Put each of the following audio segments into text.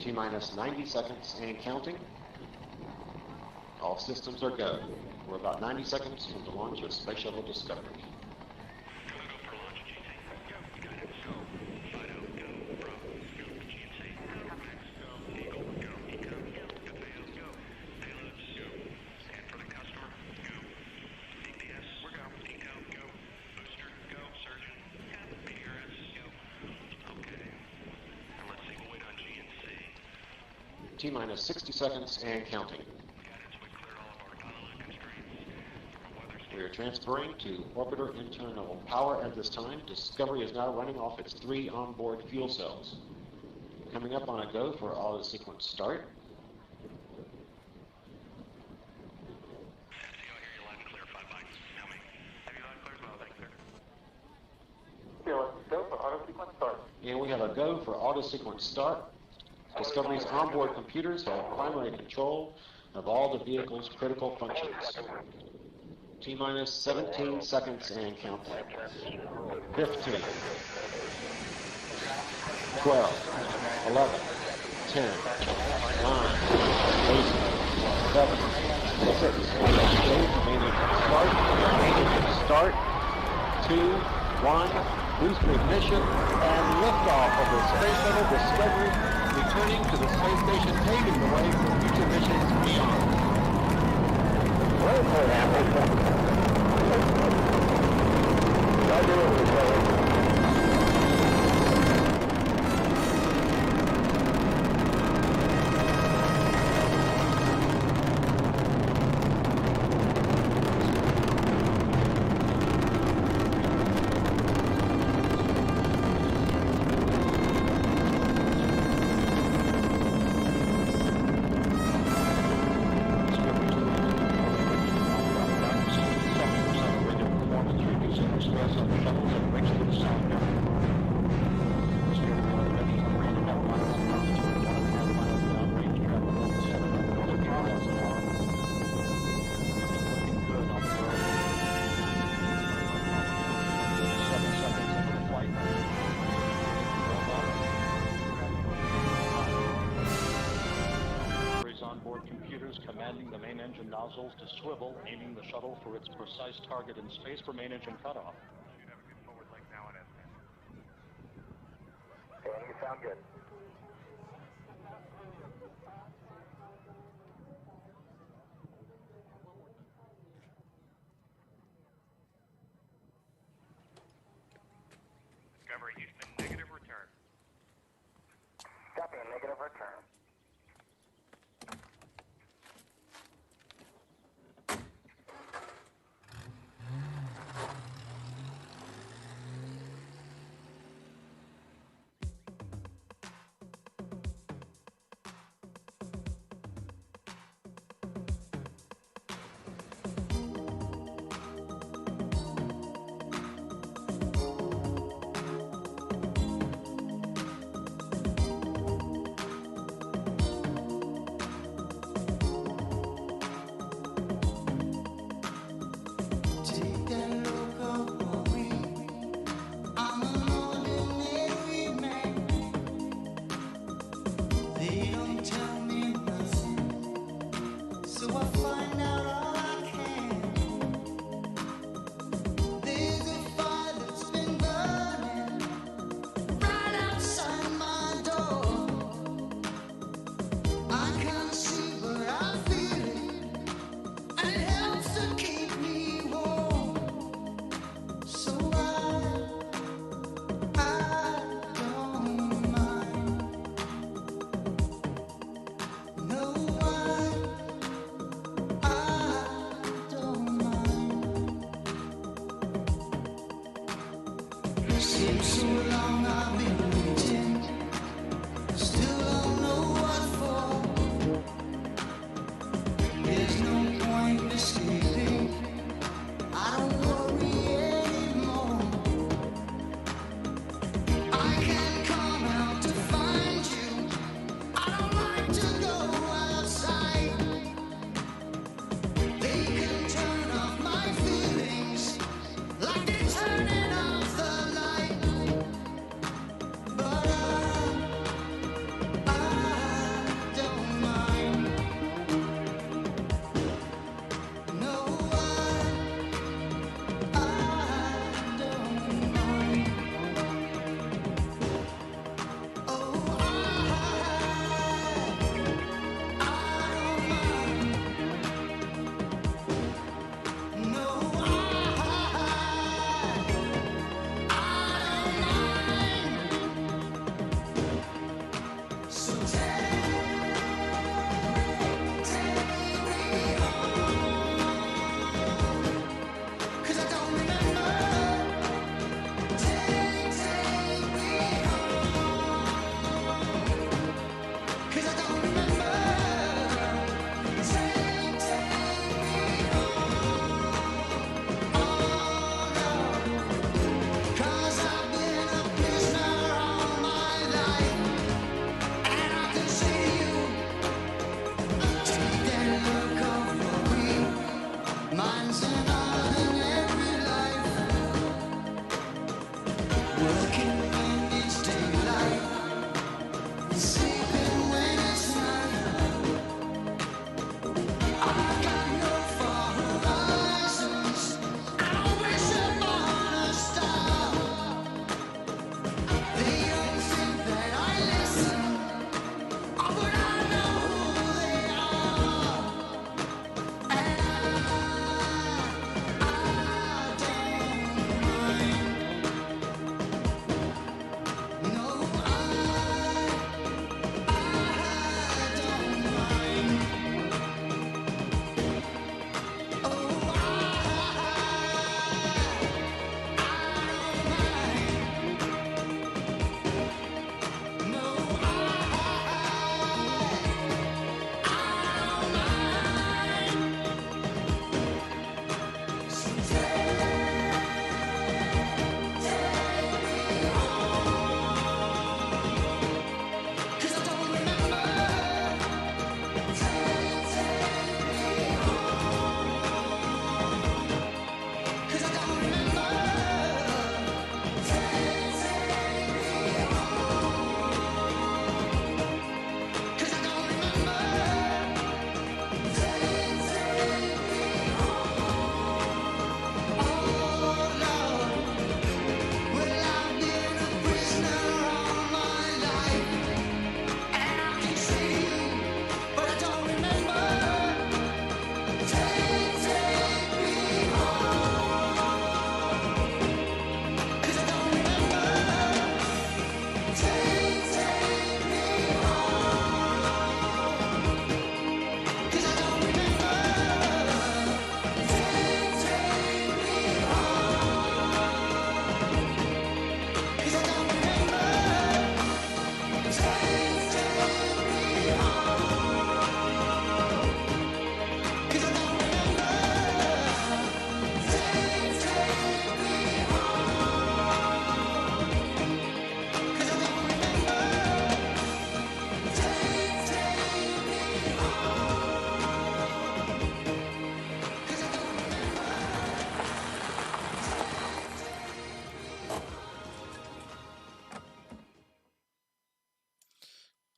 T-minus 90 seconds and counting. All systems are go. We're about 90 seconds from the launch of Space Shuttle Discovery. T-minus 60 seconds and counting. We are transferring to orbiter internal power at this time. Discovery is now running off its 3 onboard fuel cells. Coming up on a go for auto sequence start. And we have a go for auto sequence start. Discovery's onboard computers have primary control of all the vehicle's critical functions. T-minus 17 seconds and counting. 15, 12, 11, 10, 9, 8, 7, 6, start, 2, 1, booster ignition, and liftoff of the Space Shuttle Discovery, returning to the space station, paving the way for future missions beyond. Commanding the main engine nozzles to swivel, aiming the shuttle for its precise target in space for main engine cutoff. Okay, you sound good. Discovery Houston, negative return. Copy, a negative return.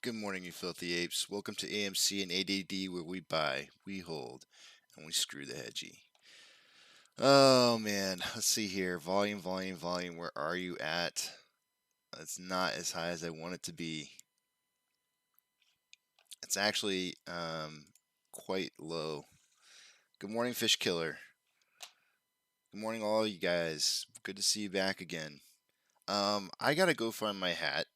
Good morning, you filthy apes. Welcome to AMC and ADD, where we buy, we hold, and we screw the hedgie. Oh man, let's see here. Volume. Where are you at? It's not as high as I want it to be. It's actually quite low. Good morning, Fish Killer. Good morning, all you guys. Good to see you back again. I gotta go find my hat.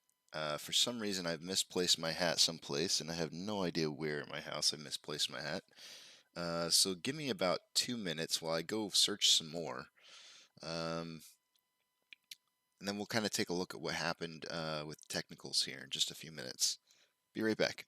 For some reason, I've misplaced my hat someplace, and I have no idea where in my house I misplaced my hat. So give me about 2 minutes while I go search some more. And then we'll kind of take a look at what happened with technicals here in just a few minutes. Be right back.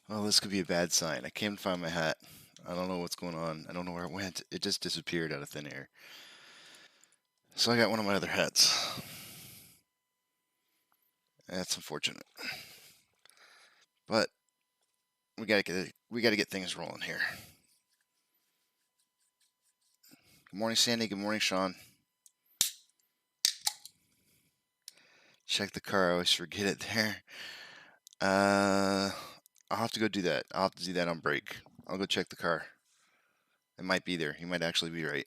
Well, this could be a bad sign. I came to find my hat. I don't know what's going on. I don't know where it went. It just disappeared out of thin air. So I got one of my other hats. That's unfortunate. But we gotta get things rolling here. Good morning, Sandy. Good morning, Sean. Check the car. I always forget it there. I'll have to go do that. I'll have to do that on break. I'll go check the car. It might be there. You might actually be right.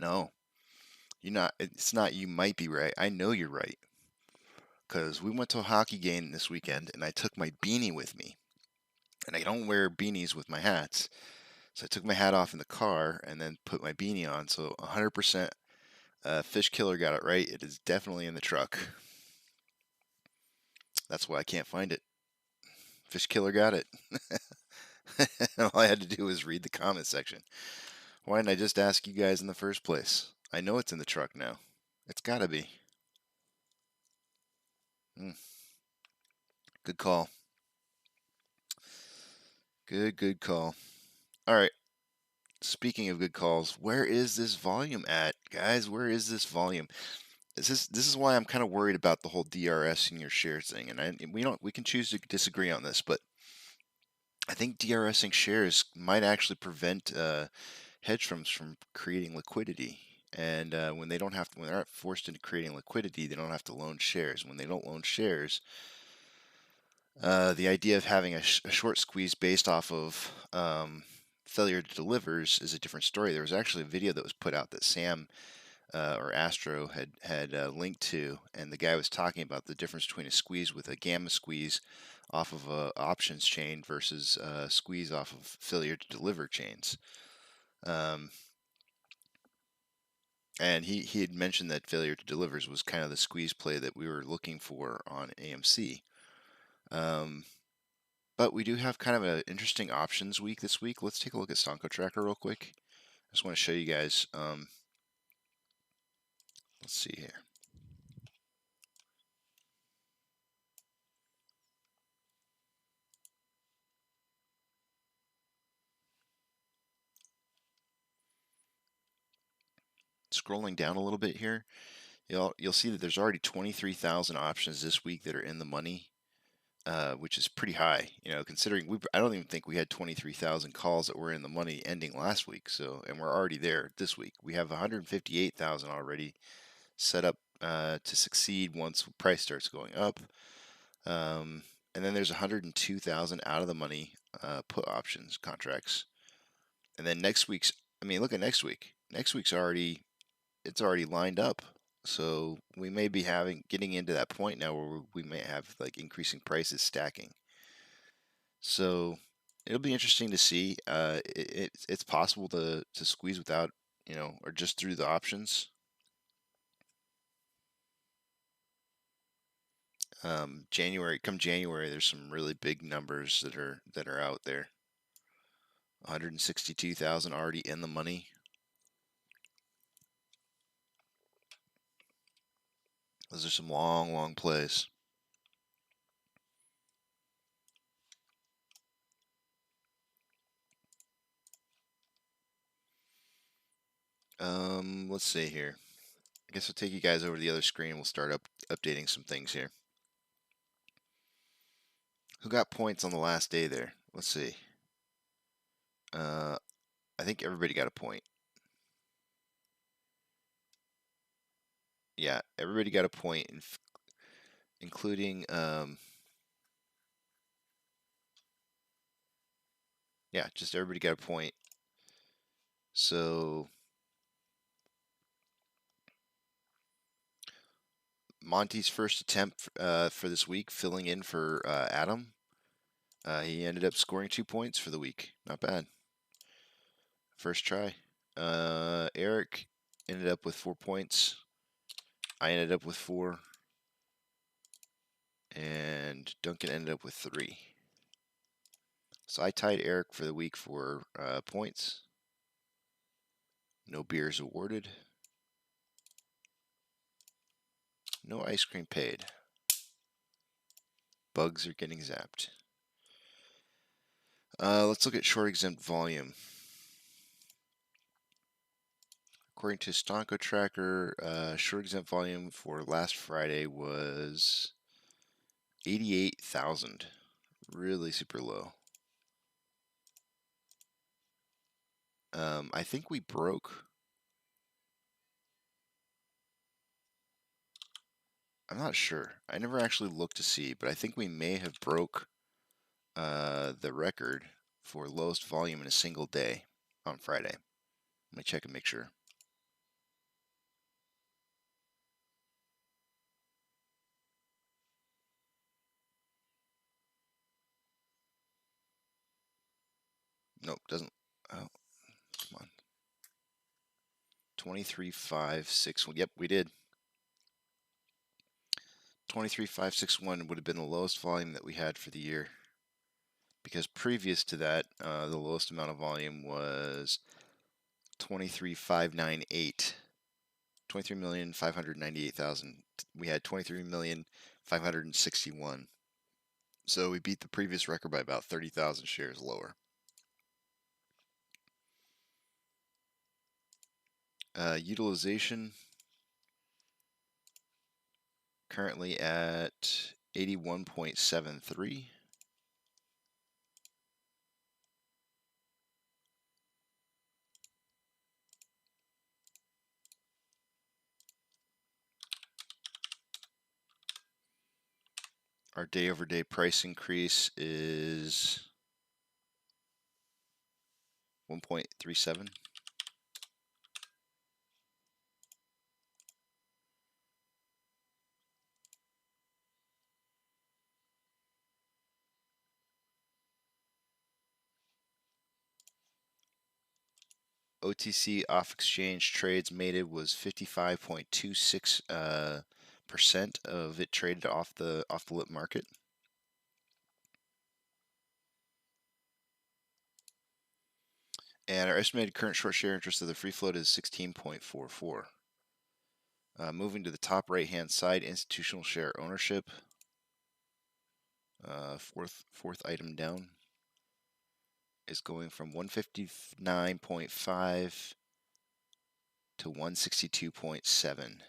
No, you're not. It's not. You might be right. I know you're right. Because we went to a hockey game this weekend, and I took my beanie with me. and I don't wear beanies with my hats. So I took my hat off in the car and then put my beanie on. So 100% Fish Killer got it right. It is definitely in the truck. That's why I can't find it. Fish Killer got it. All I had to do was read the comment section. Why didn't I just ask you guys in the first place? I know it's in the truck now. It's gotta be. Good call. Good call. All right. Speaking of good calls, where is this volume at, guys? Where is this volume? This is why I'm kind of worried about the whole DRS in your shares thing, and we can choose to disagree on this, but I think DRSing shares might actually prevent hedge funds from creating liquidity. And when they're not forced into creating liquidity, they don't have to loan shares. When they don't loan shares, the idea of having a short squeeze based off of failure to delivers is a different story. There was actually a video that was put out that Sam or Astro had linked to, and the guy was talking about the difference between a squeeze with a gamma squeeze off of a options chain versus a squeeze off of failure to deliver chains. And he had mentioned that failure to delivers was kind of the squeeze play that we were looking for on AMC. But we do have kind of an interesting options week this week. Let's take a look at Stonko Tracker real quick. I just want to show you guys. Let's see here. Scrolling down a little bit here, you'll see that there's already 23,000 options this week that are in the money, which is pretty high. Considering I don't even think we had 23,000 calls that were in the money ending last week. And we're already there this week. We have 158,000 already set up to succeed once price starts going up. And then there's 102,000 out of the money put options contracts. And then look at next week. Next week's already lined up. So we may be getting into that point now where we may have like increasing prices stacking. So it'll be interesting to see. It's possible to squeeze without, or just through the options. January, there's some really big numbers that are out there. 162,000 already in the money. Those are some long plays. Let's see here. I guess I'll take you guys over to the other screen. We'll start updating some things here. Who got points on the last day there? Let's see. I think everybody got a point. Yeah, everybody got a point, including yeah, just everybody got a point. So Monty's first attempt for this week, filling in for Adam. He ended up scoring 2 points for the week. Not bad. First try. Eric ended up with 4 points. I ended up with 4. And Duncan ended up with 3. So I tied Eric for the week for points. No beers awarded. No ice cream paid. Bugs are getting zapped. Let's look at short exempt volume. According to Stonko Tracker, short exempt volume for last Friday was 88,000. Really super low. I think we broke. I'm not sure. I never actually looked to see, but I think we may have broke the record for lowest volume in a single day on Friday. Let me check and make sure. Nope, doesn't. Oh, come on. 23,561. Yep, we did. 23,561 would have been the lowest volume that we had for the year. Because previous to that, the lowest amount of volume was 23,598. 23,598,000. We had 23,561. So we beat the previous record by about 30,000 shares lower. Utilization currently at 81.73. Our day-over-day price increase is 1.37. OTC off-exchange trades mated was 55.26% of it traded off the lit market. And our estimated current short share interest of the free float is 16.44. Moving to the top right-hand side, institutional share ownership. Fourth item down is going from 159.5 to 162.7.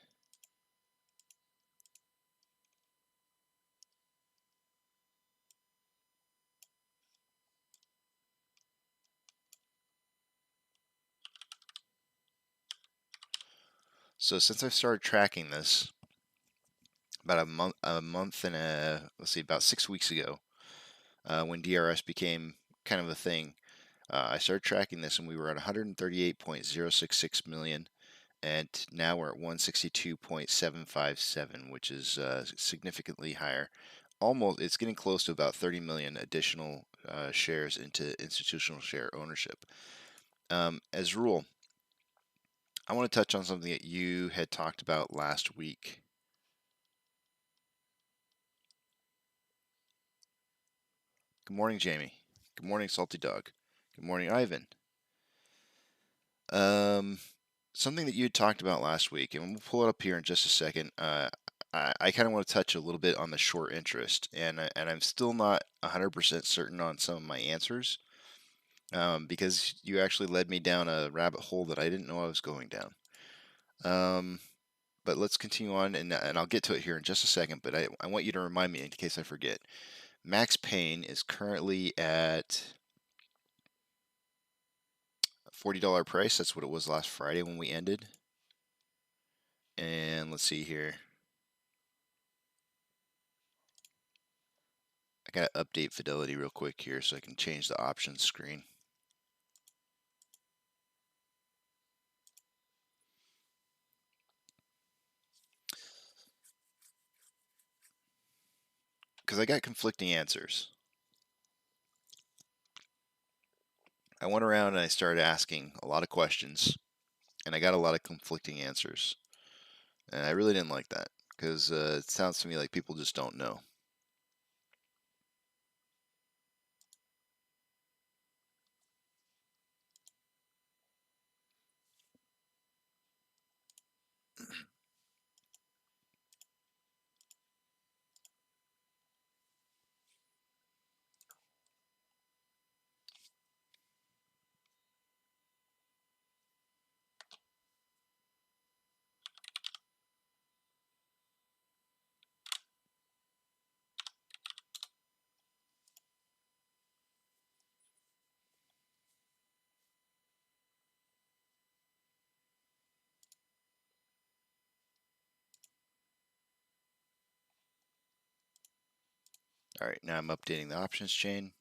So since I've started tracking this, about a month and about 6 weeks ago, when DRS became kind of a thing, I started tracking this, and we were at 138.066 million, and now we're at 162.757, which is significantly higher. It's getting close to about 30 million additional shares into institutional share ownership. As rule, I want to touch on something that you had talked about last week. Good morning, Jamie. Good morning, Salty Dog. Good morning, Ivan. Something that you had talked about last week, and we'll pull it up here in just a second. I kind of want to touch a little bit on the short interest, and I'm still not 100% certain on some of my answers, because you actually led me down a rabbit hole that I didn't know I was going down. But let's continue on, and I'll get to it here in just a second, but I want you to remind me in case I forget. Max Payne is currently at $40 price. That's what it was last Friday when we ended. And let's see here. I gotta update Fidelity real quick here so I can change the options screen. Because I got conflicting answers. I went around and I started asking a lot of questions, and I got a lot of conflicting answers. And I really didn't like that, because it sounds to me like people just don't know. All right, now I'm updating the options chain.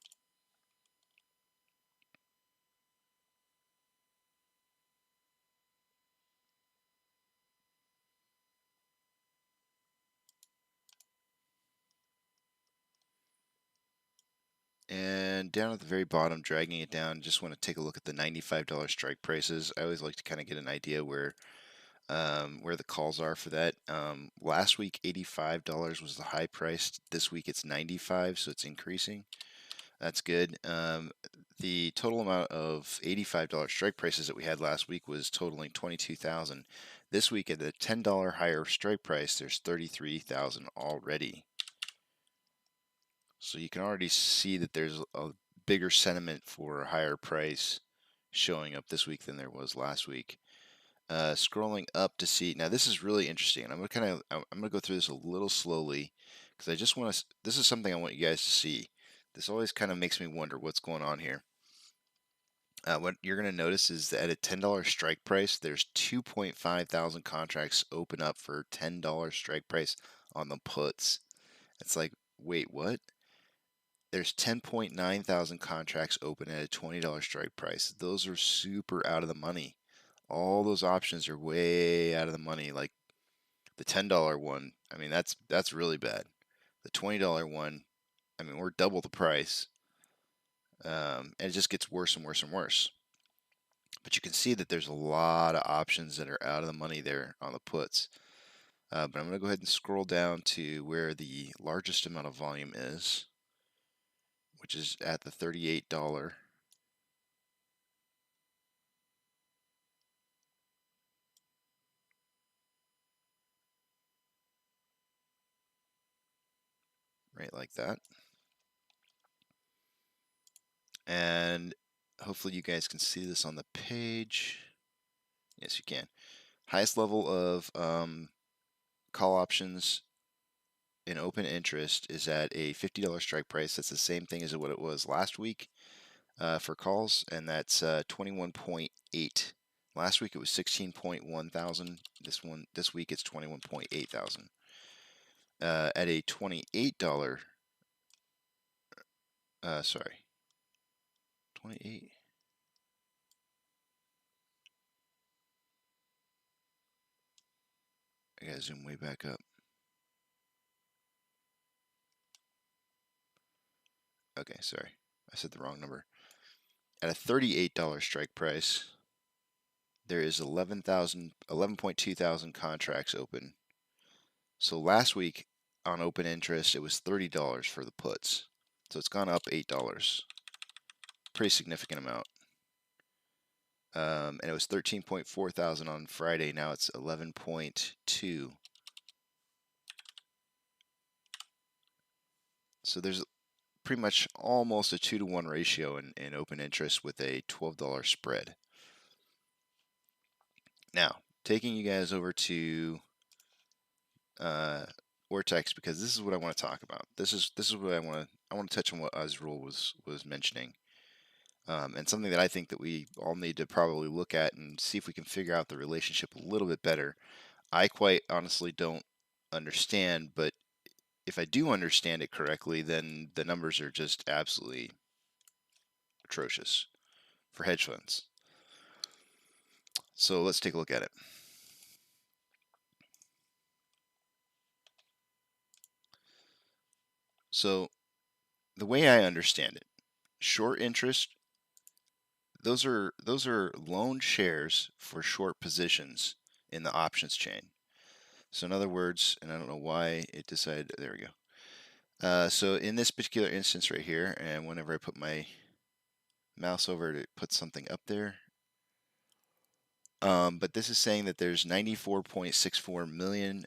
And down at the very bottom, dragging it down, just want to take a look at the $95 strike prices. I always like to kind of get an idea where the calls are for that. Last week, $85 was the high price. This week, it's $95, so it's increasing. That's good. The total amount of $85 strike prices that we had last week was totaling $22,000. This week, at the $10 higher strike price, there's $33,000 already. So you can already see that there's a bigger sentiment for a higher price showing up this week than there was last week. Scrolling up to see, now this is really interesting, and I'm gonna go through this a little slowly because I just want to. This is something I want you guys to see. This always kind of makes me wonder what's going on here. What you're gonna notice is that at a $10 strike price, there's 2.5 thousand contracts open up for $10 strike price on the puts. It's like, wait, what? There's 10.9 thousand contracts open at a $20 strike price. Those are super out of the money. All those options are way out of the money. Like the $10 one, I mean that's really bad. The $20 one, I mean we're double the price, and it just gets worse and worse and worse. But you can see that there's a lot of options that are out of the money there on the puts. But I'm going to go ahead and scroll down to where the largest amount of volume is, which is at the $38. Right like that. And hopefully you guys can see this on the page. Yes, you can. Highest level of call options in open interest is at a $50 strike price. That's the same thing as what it was last week for calls, and that's 21.8. Last week it was 16.1 thousand. This week it's 21.8 thousand. At a $28, sorry, 28. I gotta zoom way back up. Okay, sorry, I said the wrong number. At a $38 strike price, there is 11.2 thousand contracts open. So last week on open interest, it was $30 for the puts. So it's gone up $8. Pretty significant amount. And it was 13.4 thousand on Friday. Now it's 11.2. So there's pretty much almost a 2-to-1 ratio in open interest with a $12 spread. Now, taking you guys over to Vortex, because this is what I want to talk about. This is what I want to touch on what Azrul was mentioning, and something that I think that we all need to probably look at and see if we can figure out the relationship a little bit better. I quite honestly don't understand, but if I do understand it correctly, then the numbers are just absolutely atrocious for hedge funds. So let's take a look at it. So the way I understand it, short interest, those are loaned shares for short positions in the options chain. So in other words, and I don't know why it decided, there we go. So in this particular instance right here, and whenever I put my mouse over to put something up there, but this is saying that there's 94.64 million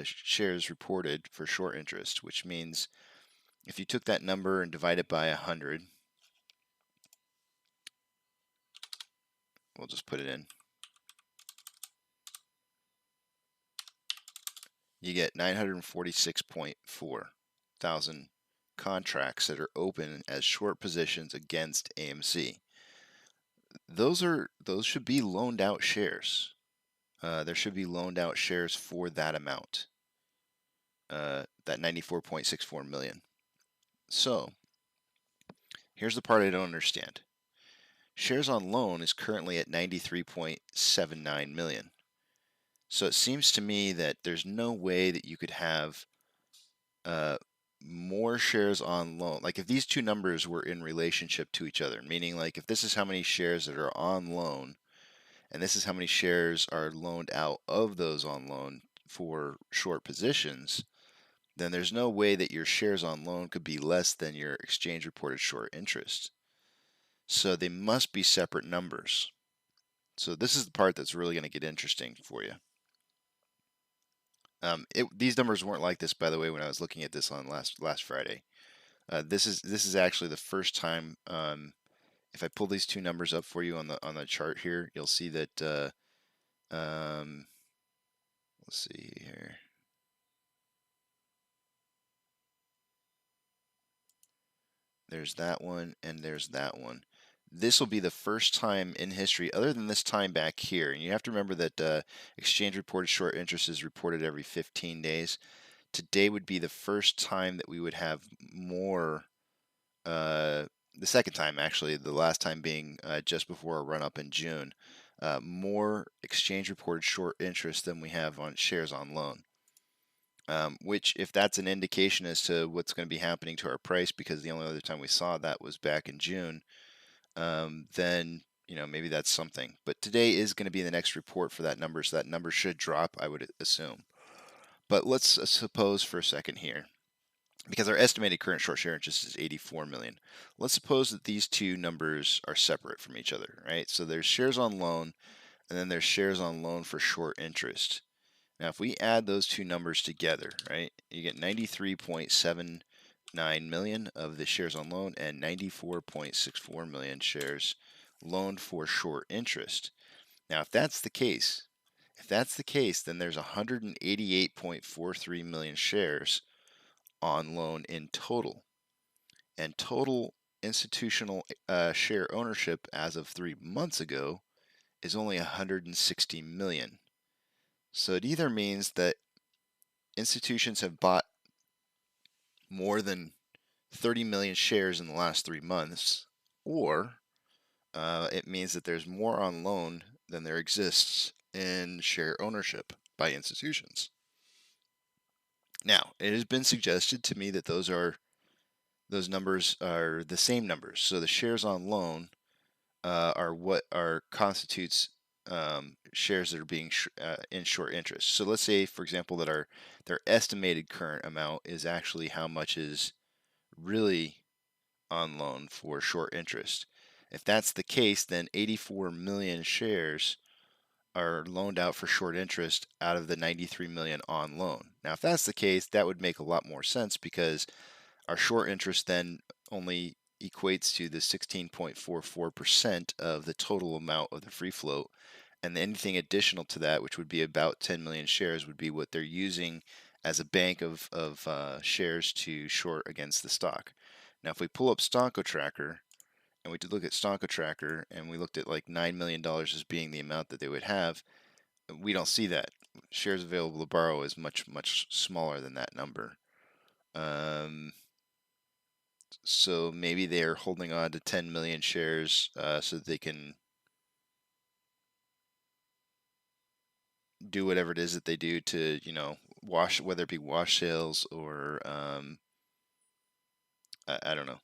shares reported for short interest, which means if you took that number and divide it by 100, we'll just put it in, you get 946.4 thousand contracts that are open as short positions against AMC. Those should be loaned out shares. There should be loaned out shares for that amount, that 94.64 million. So here's the part I don't understand. Shares on loan is currently at 93.79 million. So it seems to me that there's no way that you could have more shares on loan, like if these two numbers were in relationship to each other, meaning like if this is how many shares that are on loan and this is how many shares are loaned out of those on loan for short positions, then there's no way that your shares on loan could be less than your exchange reported short interest. So they must be separate numbers. So this is the part that's really going to get interesting for you. These numbers weren't like this, by the way, when I was looking at this on last Friday. This is actually the first time. If I pull these two numbers up for you on the chart here, you'll see that. Let's see here. There's that one, and there's that one. This will be the first time in history, other than this time back here. And you have to remember that exchange reported short interest is reported every 15 days. Today would be the first time that we would have more. The second time, actually, the last time being just before a run up in June. More exchange reported short interest than we have on shares on loan. Which, if that's an indication as to what's going to be happening to our price, because the only other time we saw that was back in June, then maybe that's something. But today is going to be the next report for that number, so that number should drop, I would assume. But let's suppose for a second here, because our estimated current short share interest is 84 million. Let's suppose that these two numbers are separate from each other, right? So there's shares on loan, and then there's shares on loan for short interest. Now, if we add those two numbers together, right, you get 93.79 million of the shares on loan and 94.64 million shares loaned for short interest. Now, if that's the case, then there's 188.43 million shares on loan in total. And total institutional share ownership as of 3 months ago is only 160 million. So it either means that institutions have bought more than 30 million shares in the last 3 months, or it means that there's more on loan than there exists in share ownership by institutions. Now, it has been suggested to me that those numbers are the same numbers. So the shares on loan are what constitutes shares that are being in short interest. So let's say, for example, that their estimated current amount is actually how much is really on loan for short interest. If that's the case, then 84 million shares are loaned out for short interest out of the 93 million on loan. Now, if that's the case, that would make a lot more sense, because our short interest then only equates to the 16.44% of the total amount of the free float, and anything additional to that, which would be about 10 million shares, would be what they're using as a bank of shares to short against the stock. Now, if we pull up Stonko Tracker and we did look at Stonko Tracker and we looked at like $9 million as being the amount that they would have, we don't see that. Shares available to borrow is much, much smaller than that number. So maybe they're holding on to 10 million shares so that they can do whatever it is that they do to, wash, whether it be wash sales or I don't know.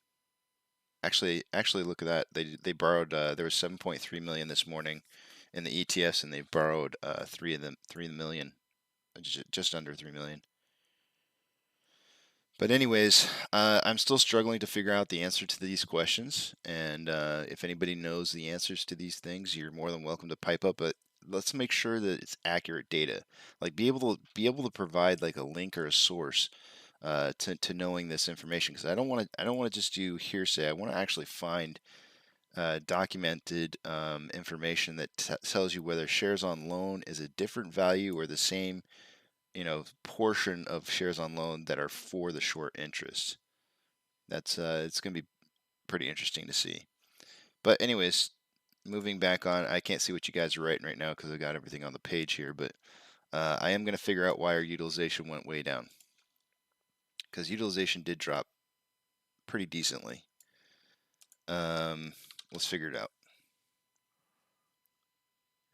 Actually, look at that. They borrowed. There was 7.3 million this morning in the ETFs, and they borrowed 3 million, just under 3 million. But anyways, I'm still struggling to figure out the answer to these questions, and if anybody knows the answers to these things, you're more than welcome to pipe up. But let's make sure that it's accurate data. Like be able to provide like a link or a source to knowing this information, because I don't want to just do hearsay. I want to actually find documented information that tells you whether shares on loan is a different value or the same portion of shares on loan that are for the short interest. That's it's going to be pretty interesting to see. But anyways, moving back on, I can't see what you guys are writing right now because I got everything on the page here, but I am going to figure out why our utilization went way down, because utilization did drop pretty decently. Let's figure it out.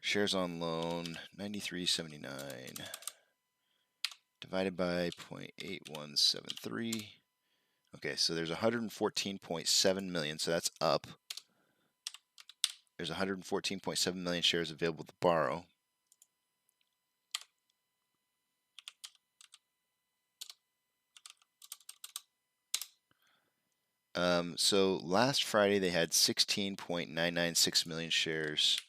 Shares on loan 93.79 divided by 0.8173. Okay, so there's 114.7 million, so that's up. There's 114.7 million shares available to borrow. So last Friday they had 16.996 million shares.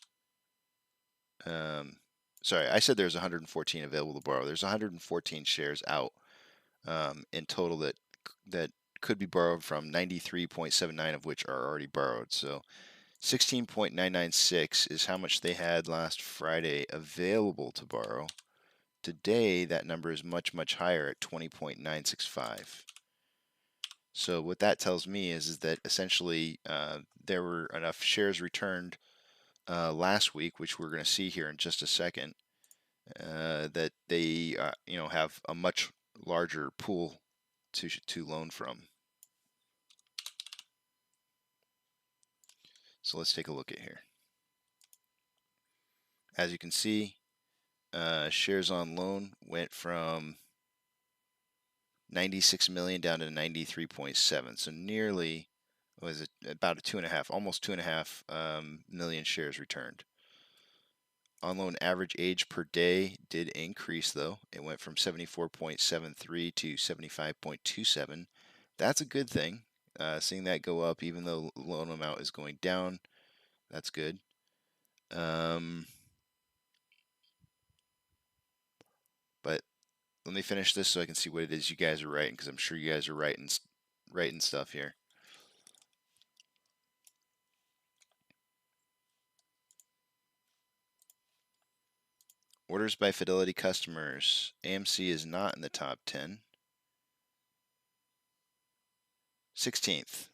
Sorry, I said there's 114 available to borrow. There's 114 shares out in total that could be borrowed from, 93.79 of which are already borrowed. So 16.996 is how much they had last Friday available to borrow. Today that number is much, much higher at 20.965. So what that tells me is that essentially there were enough shares returned last week, which we're going to see here in just a second, that they have a much larger pool to loan from. So let's take a look at here. As you can see, shares on loan went from 96 million down to 93.7. So nearly, was it about almost 2.5 million shares returned. On loan average age per day did increase though. It went from 74.73 to 75.27. That's a good thing. Seeing that go up even though loan amount is going down, that's good. But let me finish this so I can see what it is you guys are writing, because I'm sure you guys are writing stuff here. Orders by Fidelity customers. AMC is not in the top 10. 16th.